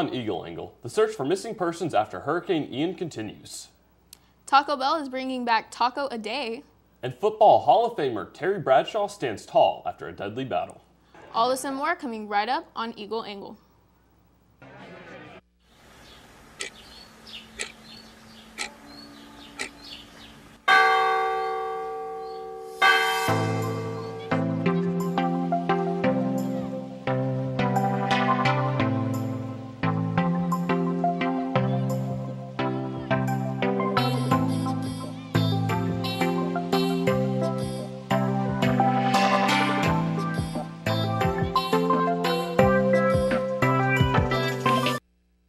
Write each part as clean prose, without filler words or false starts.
On Eagle Angle, the search for missing persons after Hurricane Ian continues. Taco Bell is bringing back taco a day. And football Hall of Famer Terry Bradshaw stands tall after a deadly battle. All this and more coming right up on Eagle Angle.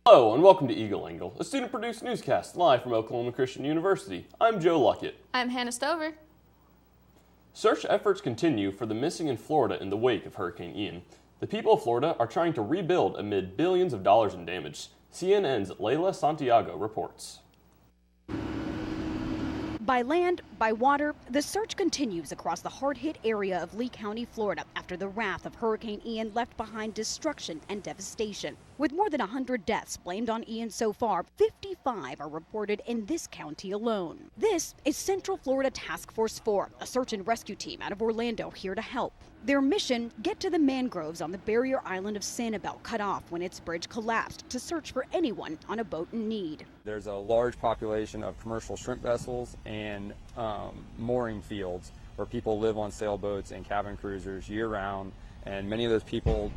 Hello and welcome to Eagle Angle, a student-produced newscast live from Oklahoma Christian University. I'm Joe Luckett. I'm Hannah Stover. Search efforts continue for the missing in Florida in the wake of Hurricane Ian. The people of Florida are trying to rebuild amid billions of dollars in damage. CNN's Leila Santiago reports. By land, by water, the search continues across the hard-hit area of Lee County, Florida, after the wrath of Hurricane Ian left behind destruction and devastation. With more than 100 deaths blamed on Ian so far, 55 are reported in this county alone. This is Central Florida Task Force 4, a search and rescue team out of Orlando here to help. Their mission, get to the mangroves on the barrier island of Sanibel, cut off when its bridge collapsed, to search for anyone on a boat in need. There's a large population of commercial shrimp vessels and mooring fields where people live on sailboats and cabin cruisers year-round, and many of those people,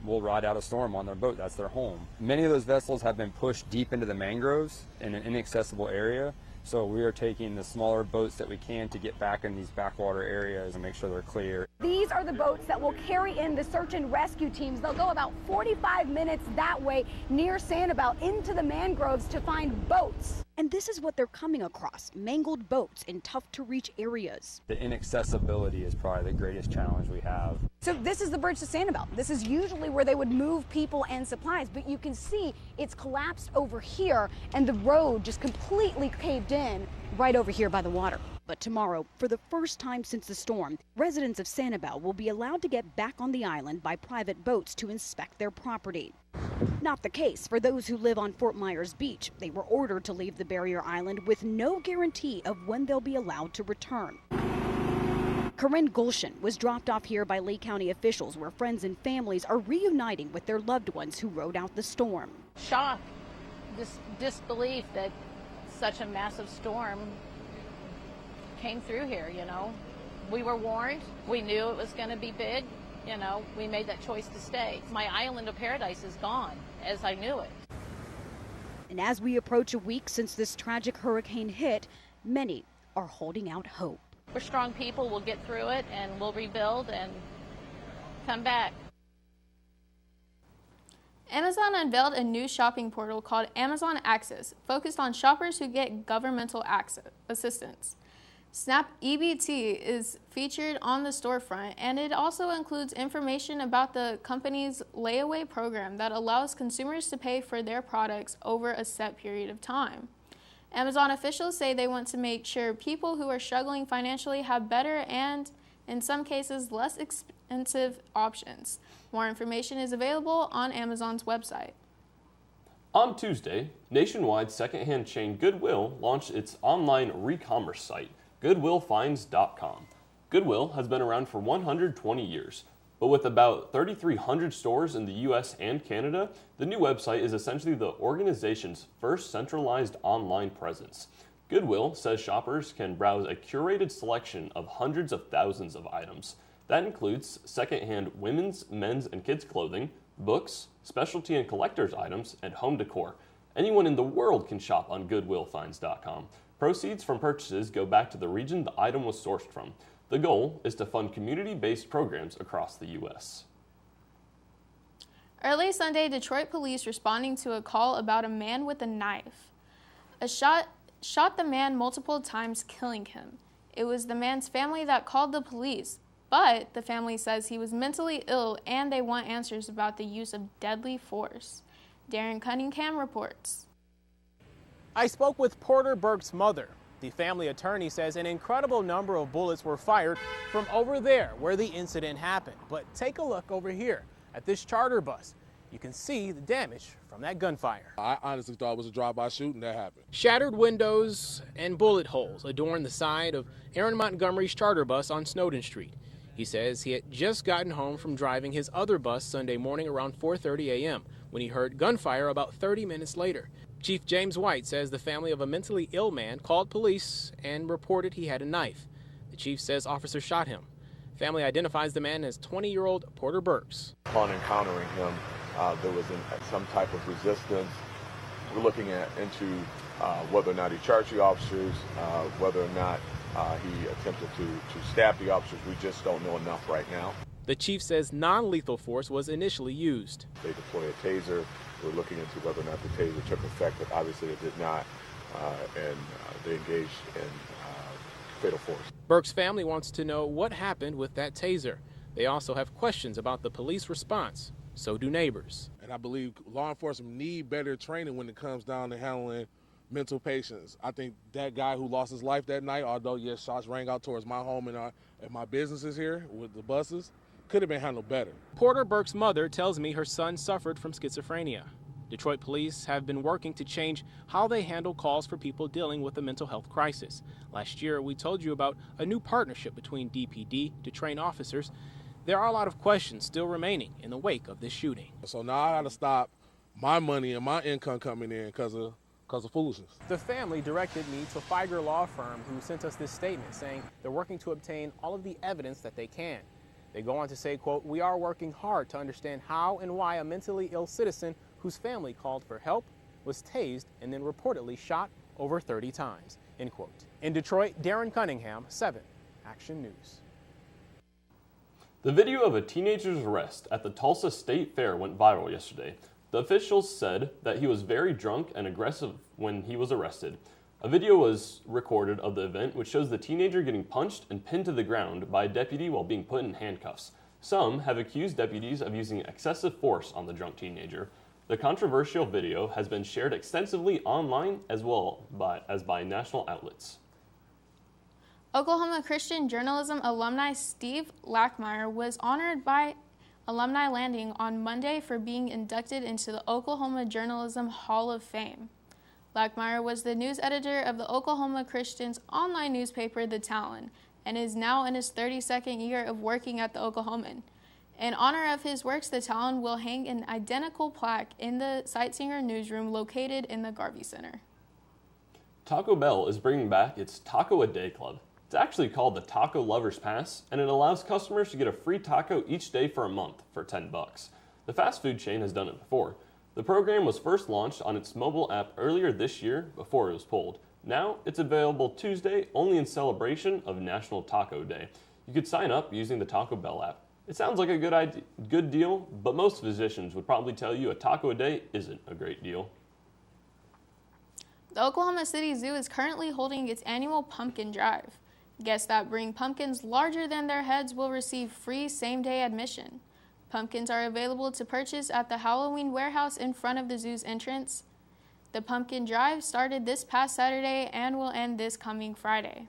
will ride out a storm on their boat. That's their home. Many of those vessels have been pushed deep into the mangroves in an inaccessible area. So we are taking the smaller boats that we can to get back in these backwater areas and make sure they're clear. These are the boats that will carry in the search and rescue teams. They'll go about 45 minutes that way near Sanibel into the mangroves to find boats. And this is what they're coming across, mangled boats in tough-to-reach areas. The inaccessibility is probably the greatest challenge we have. So this is the bridge to Sanibel. This is usually where they would move people and supplies, but you can see it's collapsed over here and the road just completely caved in right over here by the water. But tomorrow, for the first time since the storm, residents of Sanibel will be allowed to get back on the island by private boats to inspect their property. Not the case for those who live on Fort Myers Beach. They were ordered to leave the barrier island with no guarantee of when they'll be allowed to return. Corinne Gulshan was dropped off here by Lee County officials, where friends and families are reuniting with their loved ones who rode out the storm. Shock, disbelief that such a massive storm came through here, We were warned. We knew it was going to be big. We made that choice to stay. My island of paradise is gone, as I knew it. And as we approach a week since this tragic hurricane hit, many are holding out hope. We're strong people. We'll get through it, and we'll rebuild and come back. Amazon unveiled a new shopping portal called Amazon Access, focused on shoppers who get governmental assistance. Snap EBT is featured on the storefront, and it also includes information about the company's layaway program that allows consumers to pay for their products over a set period of time. Amazon officials say they want to make sure people who are struggling financially have better and, in some cases, less expensive options. More information is available on Amazon's website. On Tuesday, nationwide secondhand chain Goodwill launched its online re-commerce site, GoodwillFinds.com. Goodwill has been around for 120 years, but with about 3,300 stores in the U.S. and Canada, the new website is essentially the organization's first centralized online presence. Goodwill says shoppers can browse a curated selection of hundreds of thousands of items. That includes secondhand women's, men's, and kids' clothing, books, specialty and collector's items, and home decor. Anyone in the world can shop on GoodwillFinds.com. Proceeds from purchases go back to the region the item was sourced from. The goal is to fund community-based programs across the U.S. Early Sunday, Detroit police responding to a call about a man with a knife. A shot the man multiple times, killing him. It was the man's family that called the police, but the family says he was mentally ill and they want answers about the use of deadly force. Darren Cunningham reports. I spoke with Porter Burke's mother. The family attorney says an incredible number of bullets were fired from over there where the incident happened. But take a look over here at this charter bus. You can see the damage from that gunfire. I honestly thought it was a drive-by shooting that happened. Shattered windows and bullet holes adorn the side of Aaron Montgomery's charter bus on Snowden Street. He says he had just gotten home from driving his other bus Sunday morning around 4:30 a.m. when he heard gunfire about 30 minutes later. Chief James White says the family of a mentally ill man called police and reported he had a knife. The chief says officers shot him. Family identifies the man as 20-year-old Porter Burks. Upon encountering him, there was some type of resistance. We're looking into whether or not he charged the officers, whether or not he attempted to stab the officers. We just don't know enough right now. The chief says non-lethal force was initially used. They deployed a taser. We're looking into whether or not the taser took effect, but obviously it did not, and they engaged in fatal force. Burke's family wants to know what happened with that taser. They also have questions about the police response. So do neighbors. And I believe law enforcement need better training when it comes down to handling mental patients. I think that guy who lost his life that night, although yes, shots rang out towards my home and my businesses here with the buses, could have been handled better. Porter Burke's mother tells me her son suffered from schizophrenia. Detroit police have been working to change how they handle calls for people dealing with a mental health crisis. Last year, we told you about a new partnership between DPD to train officers. There are a lot of questions still remaining in the wake of this shooting. So now I got to stop my money and my income coming in because of foolishness. The family directed me to a Figer law firm who sent us this statement saying they're working to obtain all of the evidence that they can. They go on to say, quote, "We are working hard to understand how and why a mentally ill citizen whose family called for help was tased and then reportedly shot over 30 times," end quote. In Detroit, Darren Cunningham, 7 Action News. The video of a teenager's arrest at the Tulsa State Fair went viral yesterday. The officials said that he was very drunk and aggressive when he was arrested. A video was recorded of the event which shows the teenager getting punched and pinned to the ground by a deputy while being put in handcuffs. Some have accused deputies of using excessive force on the drunk teenager. The controversial video has been shared extensively online as well as by national outlets. Oklahoma Christian journalism alumni Steve Lackmeyer was honored by Alumni Landing on Monday for being inducted into the Oklahoma Journalism Hall of Fame. Lackmeyer was the news editor of the Oklahoma Christian's online newspaper, The Talon, and is now in his 32nd year of working at the Oklahoman. In honor of his works, The Talon will hang an identical plaque in the Sightseer newsroom located in the Garvey Center. Taco Bell is bringing back its Taco a Day Club. It's actually called the Taco Lovers Pass, and it allows customers to get a free taco each day for a month for $10. The fast food chain has done it before. The program was first launched on its mobile app earlier this year before it was pulled. Now it's available Tuesday only in celebration of National Taco Day. You could sign up using the Taco Bell app. It sounds like a good deal, but most physicians would probably tell you a taco a day isn't a great deal. The Oklahoma City Zoo is currently holding its annual pumpkin drive. Guests that bring pumpkins larger than their heads will receive free same-day admission. Pumpkins are available to purchase at the Halloween warehouse in front of the zoo's entrance. The pumpkin drive started this past Saturday and will end this coming Friday.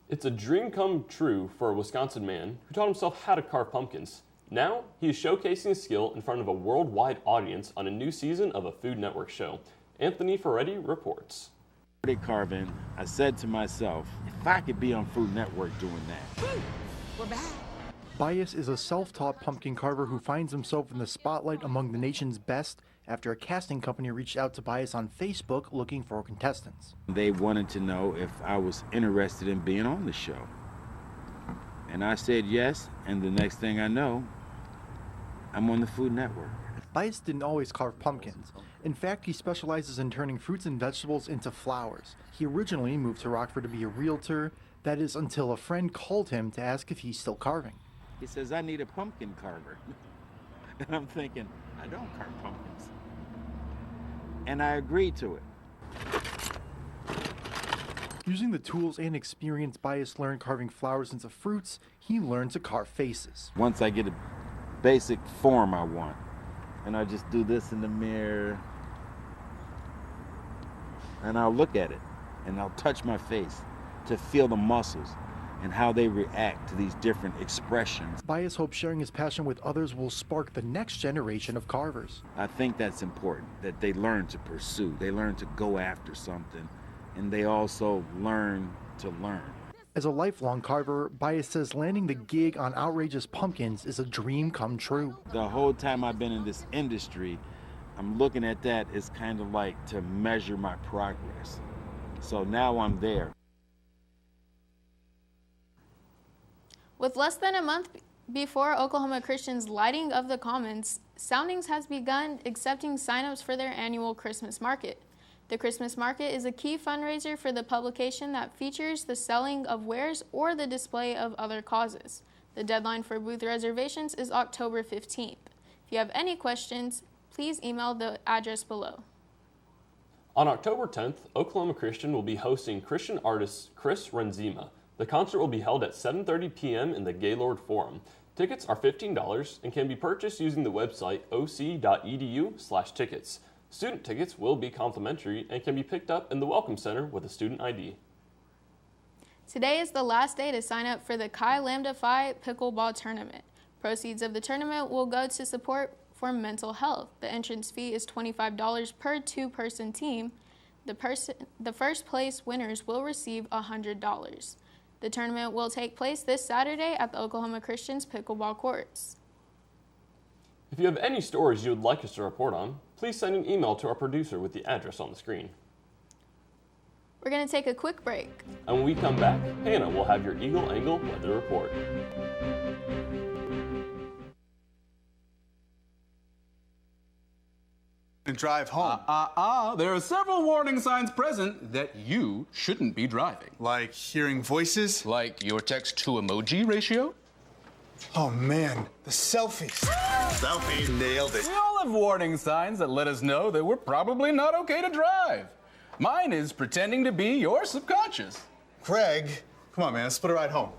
It's a dream come true for a Wisconsin man who taught himself how to carve pumpkins. Now he is showcasing his skill in front of a worldwide audience on a new season of a Food Network show. Anthony Ferretti reports. Carving, I said to myself, if I could be on Food Network doing that. We're back. Bias is a self-taught pumpkin carver who finds himself in the spotlight among the nation's best after a casting company reached out to Bias on Facebook looking for contestants. They wanted to know if I was interested in being on the show. And I said yes, and the next thing I know, I'm on the Food Network. Bias didn't always carve pumpkins. In fact, he specializes in turning fruits and vegetables into flowers. He originally moved to Rockford to be a realtor. That is until a friend called him to ask if he's still carving. He says, I need a pumpkin carver. And I'm thinking, I don't carve pumpkins. And I agreed to it. Using the tools and experience Bias learned carving flowers into fruits, he learned to carve faces. Once I get a basic form I want, and I just do this in the mirror, and I'll look at it, and I'll touch my face to feel the muscles. and how they react to these different expressions. Bias hopes sharing his passion with others will spark the next generation of carvers. I think that's important, that they learn to pursue, they learn to go after something, and they also learn to learn. As a lifelong carver, Bias says landing the gig on Outrageous Pumpkins is a dream come true. The whole time I've been in this industry, I'm looking at that as kind of like to measure my progress. So now I'm there. With less than a month before Oklahoma Christian's lighting of the Commons, Soundings has begun accepting signups for their annual Christmas market. The Christmas market is a key fundraiser for the publication that features the selling of wares or the display of other causes. The deadline for booth reservations is October 15th. If you have any questions, please email the address below. On October 10th, Oklahoma Christian will be hosting Christian artist Chris Renzema. The concert will be held at 7:30 p.m. in the Gaylord Forum. Tickets are $15 and can be purchased using the website oc.edu/tickets. Student tickets will be complimentary and can be picked up in the Welcome Center with a student ID. Today is the last day to sign up for the Chi Lambda Phi Pickleball Tournament. Proceeds of the tournament will go to support for mental health. The entrance fee is $25 per two-person team. The first place winners will receive $100. The tournament will take place this Saturday at the Oklahoma Christian's pickleball courts. If you have any stories you would like us to report on, please send an email to our producer with the address on the screen. We're going to take a quick break. And when we come back, Hannah will have your Eagle Angle weather report. And drive home. There are several warning signs present that you shouldn't be driving. Like hearing voices? Like your text-to-emoji ratio? Oh man, the selfies. Selfie, nailed it. We all have warning signs that let us know that we're probably not okay to drive. Mine is pretending to be your subconscious. Craig, come on man, let's split a ride home.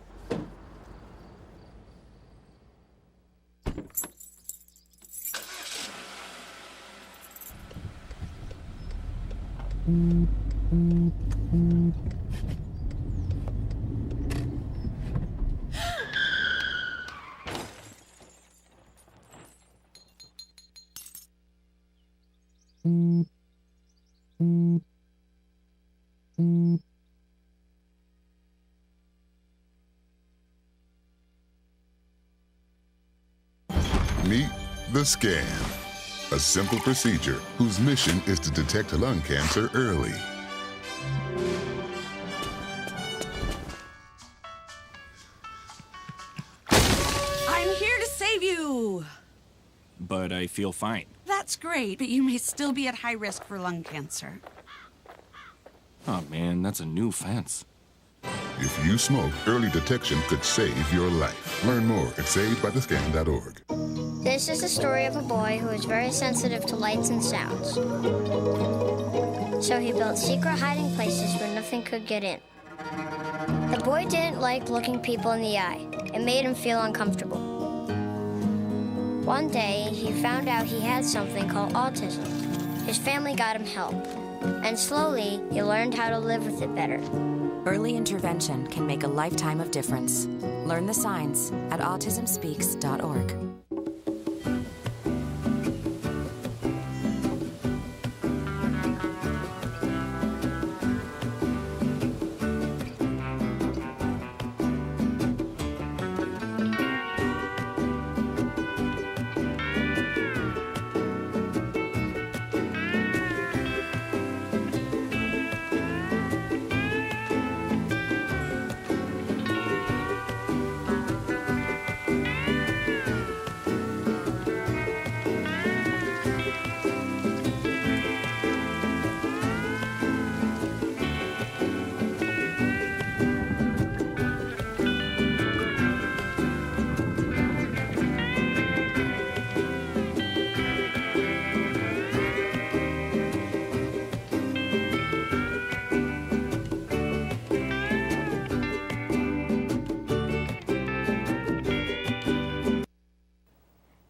Meet the scan, a simple procedure whose mission is to detect lung cancer early. I'm here to save you. But I feel fine. That's great, but you may still be at high risk for lung cancer. Oh man, that's a new fence. If you smoke, early detection could save your life. Learn more at savedbythescan.org. This is the story of a boy who is very sensitive to lights and sounds. So he built secret hiding places where nothing could get in. The boy didn't like looking people in the eye. It made him feel uncomfortable. One day, he found out he had something called autism. His family got him help. And slowly, he learned how to live with it better. Early intervention can make a lifetime of difference. Learn the signs at autismspeaks.org.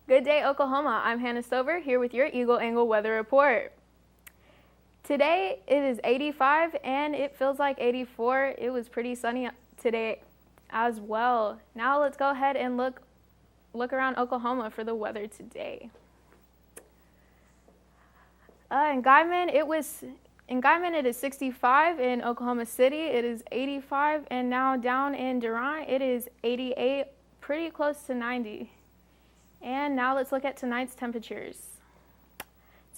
Good day, Oklahoma. I'm Hannah Stover here with your Eagle Angle weather report. Today it is 85 and it feels like 84. It was pretty sunny today as well. Now let's go ahead and look around Oklahoma for the weather today. In Guyman, it is 65. In Oklahoma City, it is 85. And now down in Durant, it is 88, pretty close to 90. And now let's look at tonight's temperatures.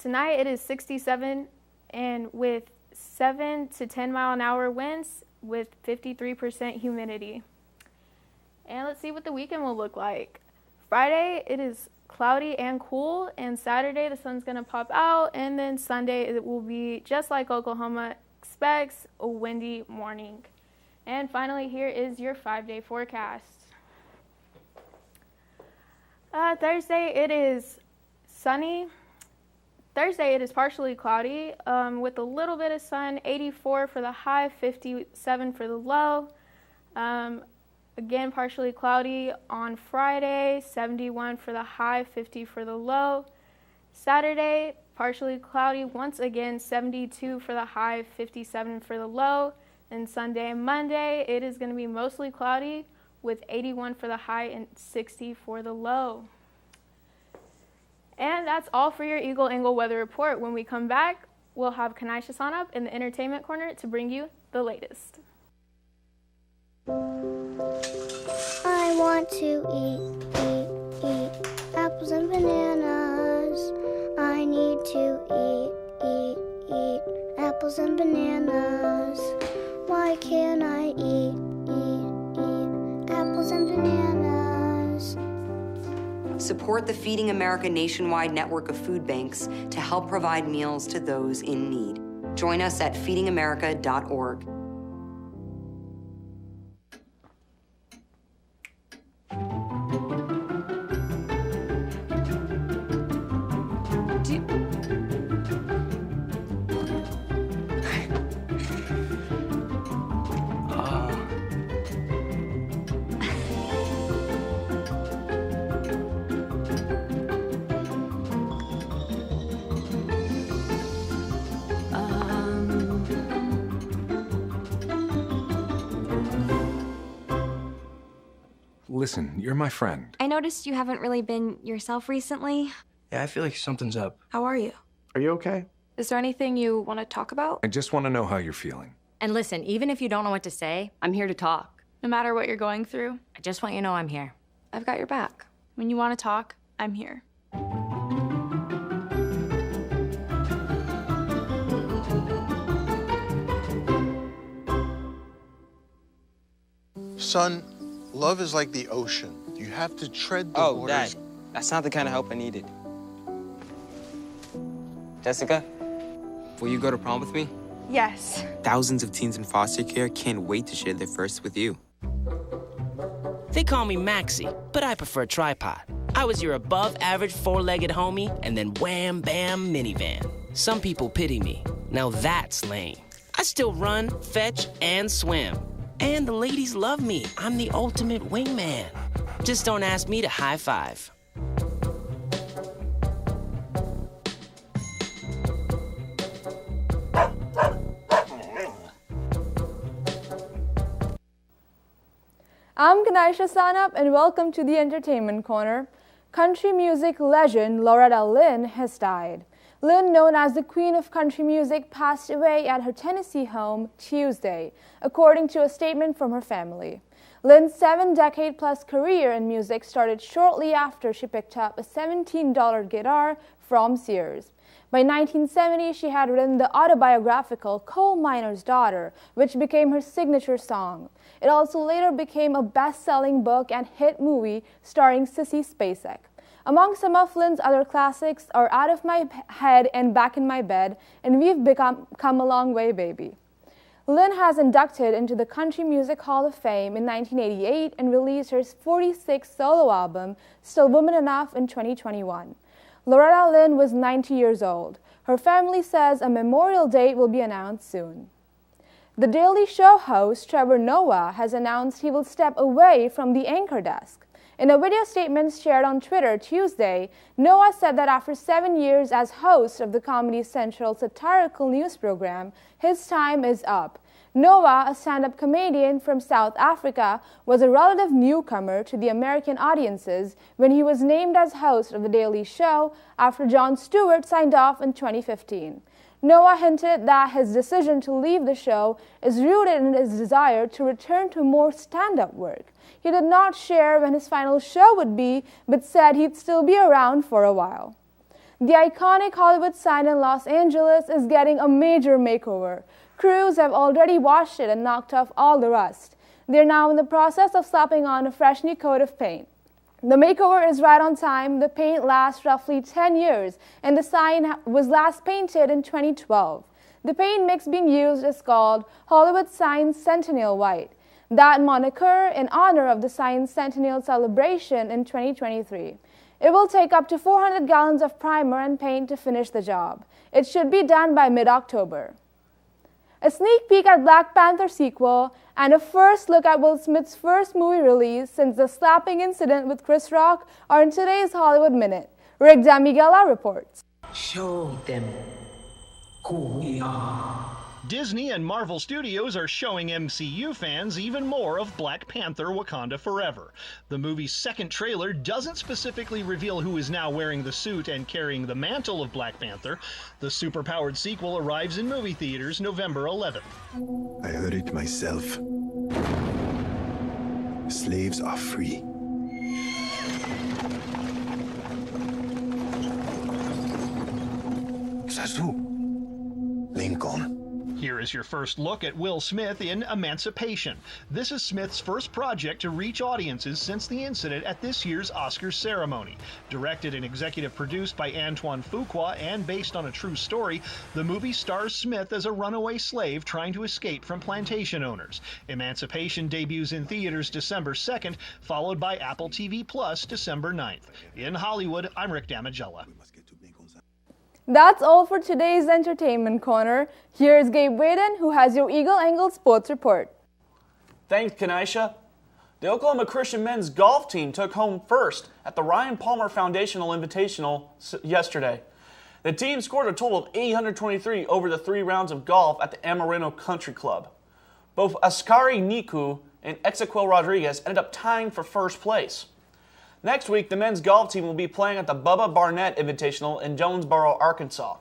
Tonight, it is 67 and with 7 to 10 mile an hour winds with 53% humidity. And let's see what the weekend will look like. Friday, it is cloudy and cool, and Saturday the sun's going to pop out, and then Sunday it will be just like Oklahoma expects, a windy morning. And finally, here is your 5-day forecast. Thursday, it is sunny. Thursday, it is partially cloudy with a little bit of sun, 84 for the high, 57 for the low. Again, partially cloudy on Friday, 71 for the high, 50 for the low. Saturday, partially cloudy, once again, 72 for the high, 57 for the low. And Sunday and Monday, it is going to be mostly cloudy with 81 for the high and 60 for the low. And that's all for your Eagle Angle weather report. When we come back, we'll have Kanisha Sanup in the entertainment corner to bring you the latest. I want to eat apples and bananas. I need to eat apples and bananas. Why can't I eat apples and bananas? Support the Feeding America nationwide network of food banks to help provide meals to those in need. Join us at feedingamerica.org. Listen, you're my friend. I noticed you haven't really been yourself recently. Yeah, I feel like something's up. How are you? Are you okay? Is there anything you want to talk about? I just want to know how you're feeling. And listen, even if you don't know what to say, I'm here to talk. No matter what you're going through, I just want you to know I'm here. I've got your back. When you want to talk, I'm here. Son, love is like the ocean. You have to tread the waters. Dad, that's not the kind of help I needed. Jessica, will you go to prom with me? Yes. Thousands of teens in foster care can't wait to share their first with you. They call me Maxie, but I prefer tripod. I was your above-average four-legged homie, and then wham, bam, minivan. Some people pity me. Now that's lame. I still run, fetch, and swim. And the ladies love me. I'm the ultimate wingman. Just don't ask me to high five. I'm Kanisha Sanup, and welcome to the Entertainment Corner. Country music legend Loretta Lynn has died. Lynn, known as the Queen of Country Music, passed away at her Tennessee home Tuesday, according to a statement from her family. Lynn's 7-decade-plus career in music started shortly after she picked up a $17 guitar from Sears. By 1970, she had written the autobiographical Coal Miner's Daughter, which became her signature song. It also later became a best-selling book and hit movie starring Sissy Spacek. Among some of Lynn's other classics are Out of My Head and Back in My Bed, and We've Come a Long Way, Baby. Lynn has inducted into the Country Music Hall of Fame in 1988 and released her 46th solo album, Still Woman Enough, in 2021. Loretta Lynn was 90 years old. Her family says a memorial date will be announced soon. The Daily Show host, Trevor Noah, has announced he will step away from the anchor desk. In a video statement shared on Twitter Tuesday, Noah said that after 7 years as host of the Comedy Central satirical news program, his time is up. Noah, a stand-up comedian from South Africa, was a relative newcomer to the American audiences when he was named as host of The Daily Show after Jon Stewart signed off in 2015. Noah hinted that his decision to leave the show is rooted in his desire to return to more stand-up work. He did not share when his final show would be, but said he'd still be around for a while. The iconic Hollywood sign in Los Angeles is getting a major makeover. Crews have already washed it and knocked off all the rust. They're now in the process of slapping on a fresh new coat of paint. The makeover is right on time. The paint lasts roughly 10 years, and the sign was last painted in 2012. The paint mix being used is called Hollywood Sign Centennial White. That moniker in honor of the sign's centennial celebration in 2023. It will take up to 400 gallons of primer and paint to finish the job. It should be done by mid-October. A sneak peek at Black Panther sequel and a first look at Will Smith's first movie release since the slapping incident with Chris Rock are in today's Hollywood Minute. Rick Damigella reports. Show them who we are. Disney and Marvel Studios are showing MCU fans even more of Black Panther: Wakanda Forever. The movie's second trailer doesn't specifically reveal who is now wearing the suit and carrying the mantle of Black Panther. The superpowered sequel arrives in movie theaters November 11th. I heard it myself. Slaves are free. Zazu. Lincoln. Here is your first look at Will Smith in Emancipation. This is Smith's first project to reach audiences since the incident at this year's Oscars ceremony. Directed and executive produced by Antoine Fuqua and based on a true story, the movie stars Smith as a runaway slave trying to escape from plantation owners. Emancipation debuts in theaters December 2nd, followed by Apple TV Plus December 9th. In Hollywood, I'm Rick Damigella. That's all for today's Entertainment Corner. Here's Gabe Waden, who has your Eagle Angle Sports Report. Thanks, Kanisha. The Oklahoma Christian men's golf team took home first at the Ryan Palmer Foundational Invitational yesterday. The team scored a total of 823 over the 3 rounds of golf at the Amarillo Country Club. Both Ascari Niku and Ezequiel Rodriguez ended up tying for first place. Next week, the men's golf team will be playing at the Bubba Barnett Invitational in Jonesboro, Arkansas.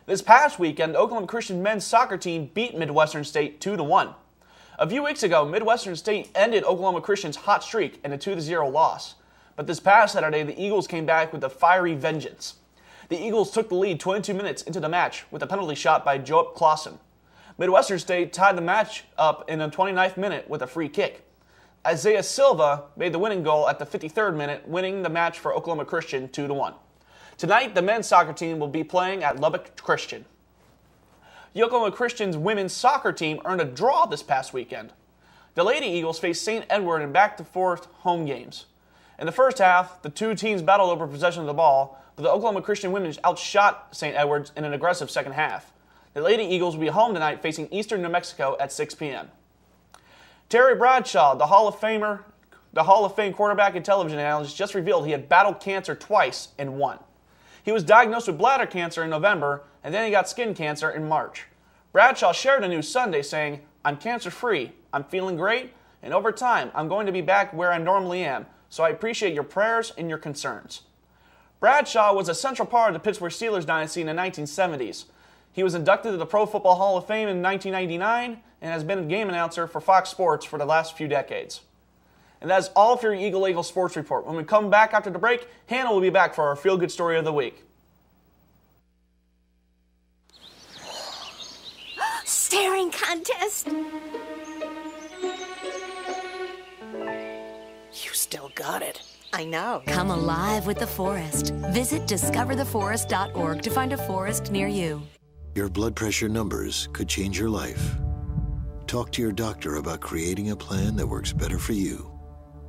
This past weekend, the Oklahoma Christian men's soccer team beat Midwestern State 2-1. A few weeks ago, Midwestern State ended Oklahoma Christian's hot streak in a 2-0 loss. But this past Saturday, the Eagles came back with a fiery vengeance. The Eagles took the lead 22 minutes into the match with a penalty shot by Joep Clausen. Midwestern State tied the match up in the 29th minute with a free kick. Isaiah Silva made the winning goal at the 53rd minute, winning the match for Oklahoma Christian 2-1. Tonight, the men's soccer team will be playing at Lubbock Christian. The Oklahoma Christian's women's soccer team earned a draw this past weekend. The Lady Eagles faced St. Edward in back-to-forth home games. In the first half, the two teams battled over possession of the ball, but the Oklahoma Christian women outshot St. Edwards in an aggressive second half. The Lady Eagles will be home tonight facing Eastern New Mexico at 6 p.m. Terry Bradshaw, the Hall of Fame quarterback and television analyst, just revealed he had battled cancer twice and won. He was diagnosed with bladder cancer in November, and then he got skin cancer in March. Bradshaw shared the news Sunday saying, "I'm cancer-free, I'm feeling great, and over time, I'm going to be back where I normally am, so I appreciate your prayers and your concerns." Bradshaw was a central part of the Pittsburgh Steelers dynasty in the 1970s. He was inducted to the Pro Football Hall of Fame in 1999 and has been a game announcer for Fox Sports for the last few decades. And that is all for your Eagle Eagle Sports Report. When we come back after the break, Hannah will be back for our feel-good story of the week. Staring contest. You still got it. I know. Come alive with the forest. Visit discovertheforest.org to find a forest near you. Your blood pressure numbers could change your life. Talk to your doctor about creating a plan that works better for you.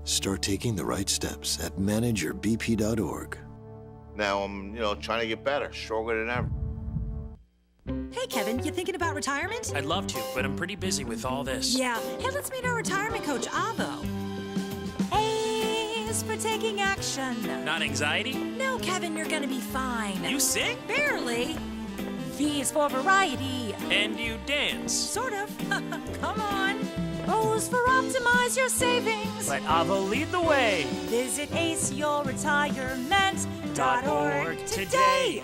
Start taking the right steps at manageyourbp.org. Now I'm, trying to get better, stronger than ever. Hey, Kevin, you thinking about retirement? I'd love to, but I'm pretty busy with all this. Yeah. Hey, let's meet our retirement coach, Avo. A's for taking action. Not anxiety? No, Kevin, you're gonna be fine. You sick? Barely. V is for variety. And you dance. Sort of. Come on. O is for optimize your savings. Let Avo lead the way. Visit aceyourretirement.org today.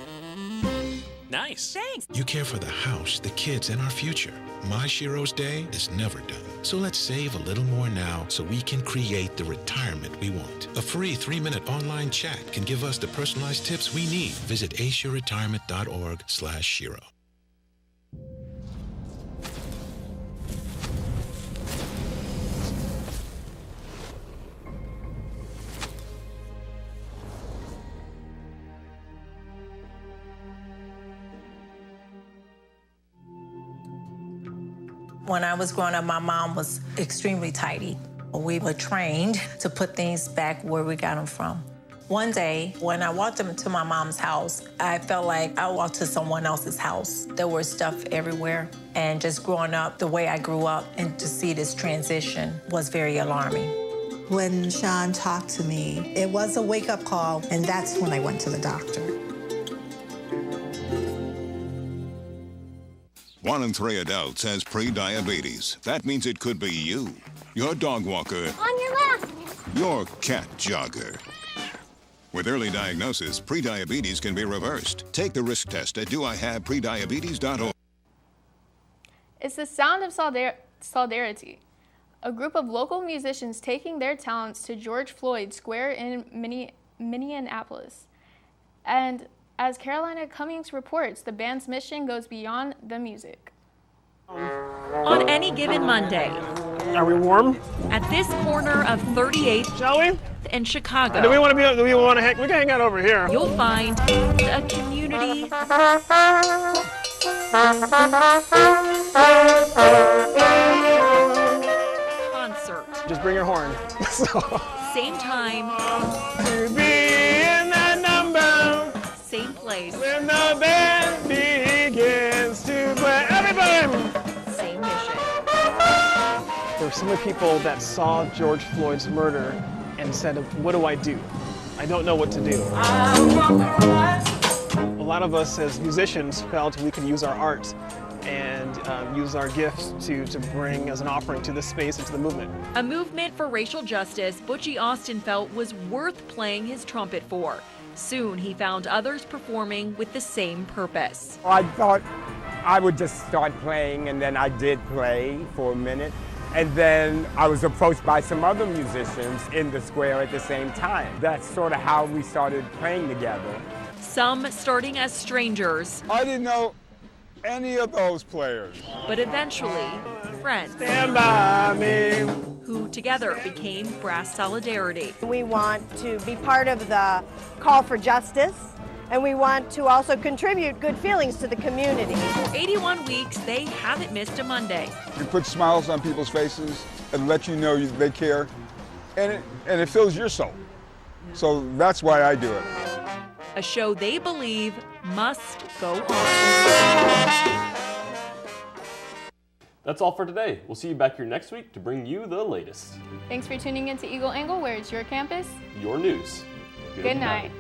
Nice. Thanks. You care for the house, the kids, and our future. My Shiro's day is never done. So let's save a little more now so we can create the retirement we want. A free 3-minute online chat can give us the personalized tips we need. Visit aceyourretirement.org/Shiro. When I was growing up, my mom was extremely tidy. We were trained to put things back where we got them from. One day, when I walked into my mom's house, I felt like I walked to someone else's house. There was stuff everywhere. And just growing up the way I grew up and to see this transition was very alarming. When Sean talked to me, it was a wake-up call, and that's when I went to the doctor. 1 in 3 adults has pre-diabetes. That means it could be you, your dog walker, On your left. your cat jogger. With early diagnosis, pre-diabetes can be reversed. Take the risk test at doihaveprediabetes.org. It's the sound of solidarity. A group of local musicians taking their talents to George Floyd Square in Minneapolis. And as Carolina Cummings reports, the band's mission goes beyond the music. On any given Monday. Are we warm? At this corner of 38th Shall we? in Chicago. Do we want to hang? We can hang out over here. You'll find a community concert. Just bring your horn. Same time. To be in that number. Same place. When the band begins to play. Everybody! Same mission. There were so many people that saw George Floyd's murder and said, what do I do? I don't know what to do. A lot of us as musicians felt we could use our art and use our gifts to bring as an offering to this space and to the movement. A movement for racial justice Butchie Austin felt was worth playing his trumpet for. Soon he found others performing with the same purpose. I thought I would just start playing, and then I did play for a minute. And then I was approached by some other musicians in the square at the same time. That's sort of how we started playing together. Some starting as strangers. I didn't know any of those players. But eventually, friends. Stand by me. Who together became Brass Solidarity. We want to be part of the call for justice, and we want to also contribute good feelings to the community. For 81 weeks, they haven't missed a Monday. You put smiles on people's faces and let you know they care, and it fills your soul. So that's why I do it. A show they believe must go on. That's all for today. We'll see you back here next week to bring you the latest. Thanks for tuning in to Eagle Angle, where it's your campus, your news. Good night.